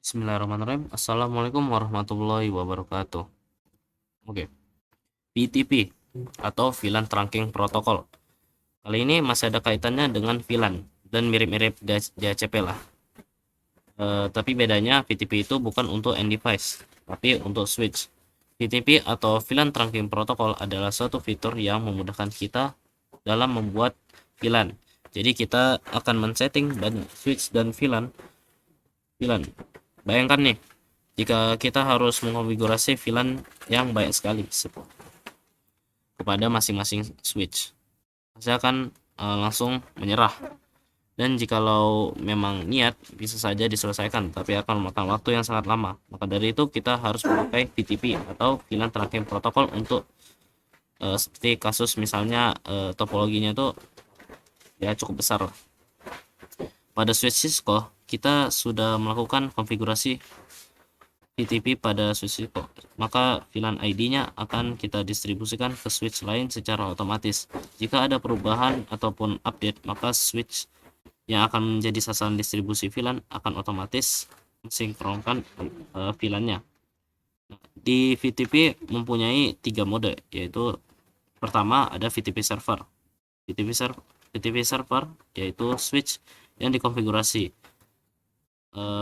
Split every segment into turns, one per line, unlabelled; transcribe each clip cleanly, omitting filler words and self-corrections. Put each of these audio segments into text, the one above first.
Bismillahirrahmanirrahim. Assalamualaikum warahmatullahi wabarakatuh. Oke, VTP atau VLAN Trunking Protocol. Kali ini masih ada kaitannya dengan VLAN dan mirip-mirip DHCP lah. Tapi bedanya VTP itu bukan untuk end device, tapi untuk switch. VTP atau VLAN Trunking Protocol adalah suatu fitur yang memudahkan kita dalam membuat VLAN. Jadi kita akan men-setting banyak switch dan VLAN. Bayangkan nih, jika kita harus mengonfigurasi VLAN yang banyak sekali kepada masing-masing switch, saya akan langsung menyerah. Dan jikalau memang niat, bisa saja diselesaikan, tapi akan memakan waktu yang sangat lama. Maka dari itu kita harus memakai VTP atau VLAN Trunking Protocol untuk seperti kasus misalnya topologinya itu ya cukup besar lah. Pada switch Cisco kita sudah melakukan konfigurasi VTP pada switch Cisco, maka VLAN ID-nya akan kita distribusikan ke switch lain secara otomatis. Jika ada perubahan ataupun update, maka switch yang akan menjadi sasaran distribusi VLAN akan otomatis mensinkronkan VLAN-nya. Di VTP mempunyai 3 mode, yaitu pertama ada VTP server. VTP server yaitu switch yang dikonfigurasi.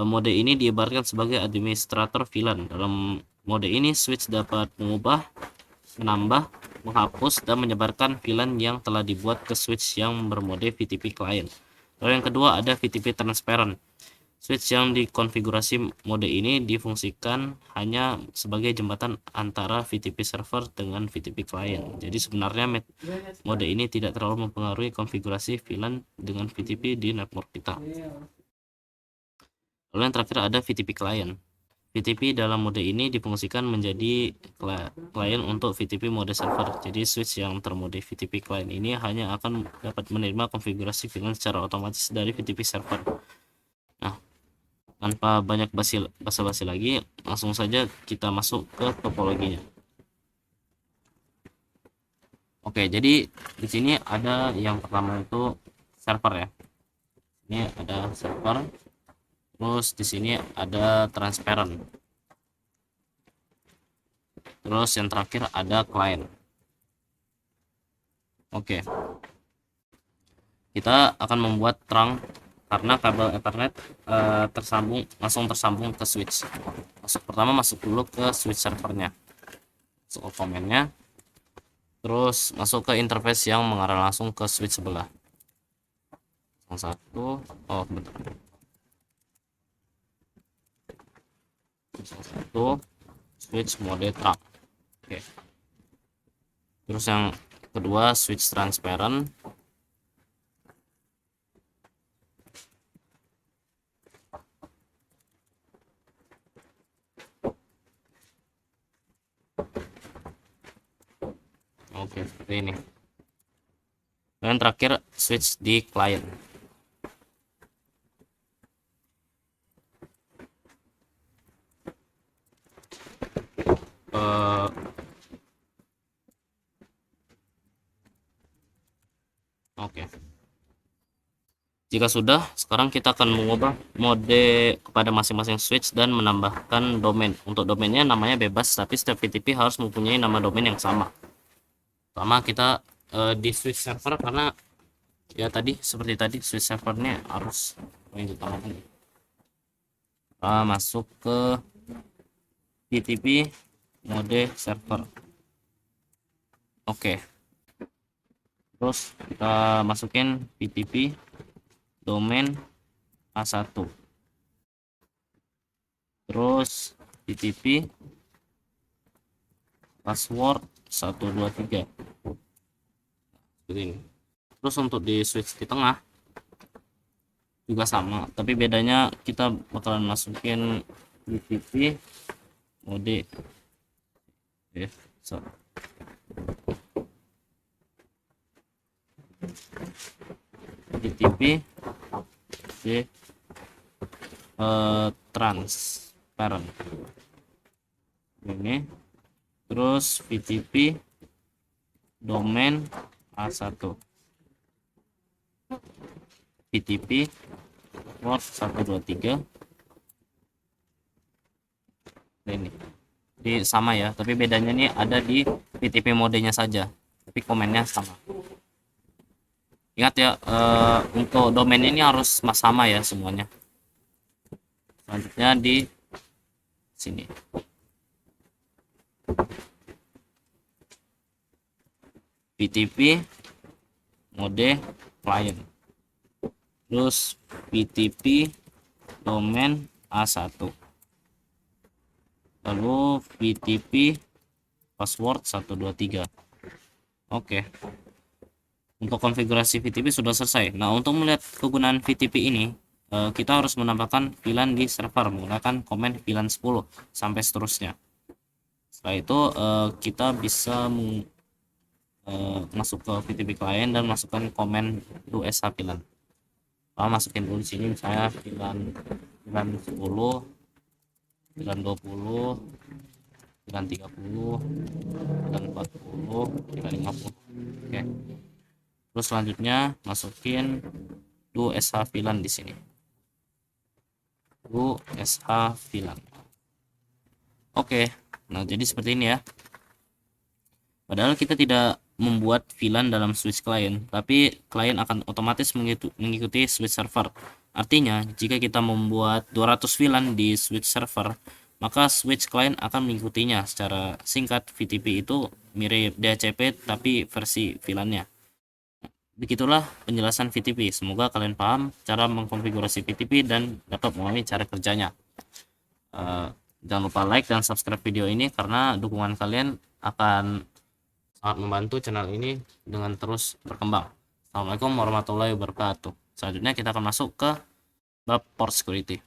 Mode ini diibaratkan sebagai administrator VLAN. Dalam mode ini switch dapat mengubah, menambah, menghapus, dan menyebarkan VLAN yang telah dibuat ke switch yang bermode VTP client. Lalu yang kedua ada VTP transparent. Switch yang dikonfigurasi mode ini difungsikan hanya sebagai jembatan antara VTP server dengan VTP client. Jadi sebenarnya mode ini tidak terlalu mempengaruhi konfigurasi VLAN dengan VTP di network kita. Lalu yang terakhir ada VTP client. VTP dalam mode ini difungsikan menjadi klien untuk VTP mode server. Jadi switch yang termode VTP client ini hanya akan dapat menerima konfigurasi VLAN secara otomatis dari VTP server. Nah, tanpa banyak basa-basi lagi, langsung saja kita masuk ke topologinya. Oke, jadi di sini ada yang pertama itu server ya. Ini ada server. Terus di sini ada transparent. Terus yang terakhir ada client. Oke. Kita akan membuat trunk karena kabel Ethernet langsung tersambung ke switch. Pertama masuk dulu ke switch servernya. Masuk ke komennya. Terus masuk ke interface yang mengarah langsung ke switch sebelah. Bentar. Satu switch mode trunk. Oke. Terus yang kedua switch transparent. Oke, seperti ini. Dan terakhir switch di client. Oke. Jika sudah, sekarang kita akan mengubah mode kepada masing-masing switch dan menambahkan domain. Untuk domainnya namanya bebas, tapi setiap VTP harus mempunyai nama domain yang sama. Pertama kita di switch server, karena ya tadi seperti tadi switch servernya harus diutamakan. Masuk ke VTP mode server. Oke. Terus kita masukin VTP domain A1. Terus VTP password 123. Seperti ini. Terus untuk di switch di tengah juga sama, tapi bedanya kita bakalan masukin VTP mode VTP di transparent ini. Terus VTP domain A1, VTP port 123, Jadi sama ya, tapi bedanya nih ada di VTP modenya saja, tapi komennya sama. Ingat ya, untuk domain ini harus sama ya semuanya. Selanjutnya di sini VTP mode client, terus VTP domain A1, lalu VTP password 123. Oke, untuk konfigurasi VTP sudah selesai. Nah, untuk melihat kegunaan VTP ini, kita harus menambahkan VLAN di server menggunakan komen VLAN 10 sampai seterusnya. Setelah itu kita bisa masuk ke VTP client dan masukkan komen USH VLAN. Masukin dulu di sini misalnya VLAN 10, VLAN 20, VLAN 30, VLAN 40, VLAN 50. Oke. Terus selanjutnya masukin USH VLAN di sini. USH VLAN. Oke. Nah, jadi seperti ini ya. Padahal kita tidak membuat VLAN dalam switch client, tapi klien akan otomatis mengikuti switch server. Artinya, jika kita membuat 200 VLAN di switch server, maka switch client akan mengikutinya secara singkat. VTP itu mirip DHCP tapi versi VLAN-nya. Begitulah penjelasan VTP. Semoga kalian paham cara mengkonfigurasi VTP dan dapat memahami cara kerjanya. Jangan lupa like dan subscribe video ini karena dukungan kalian akan sangat membantu channel ini dengan terus berkembang. Assalamualaikum warahmatullahi wabarakatuh. Selanjutnya kita akan masuk ke bab port security.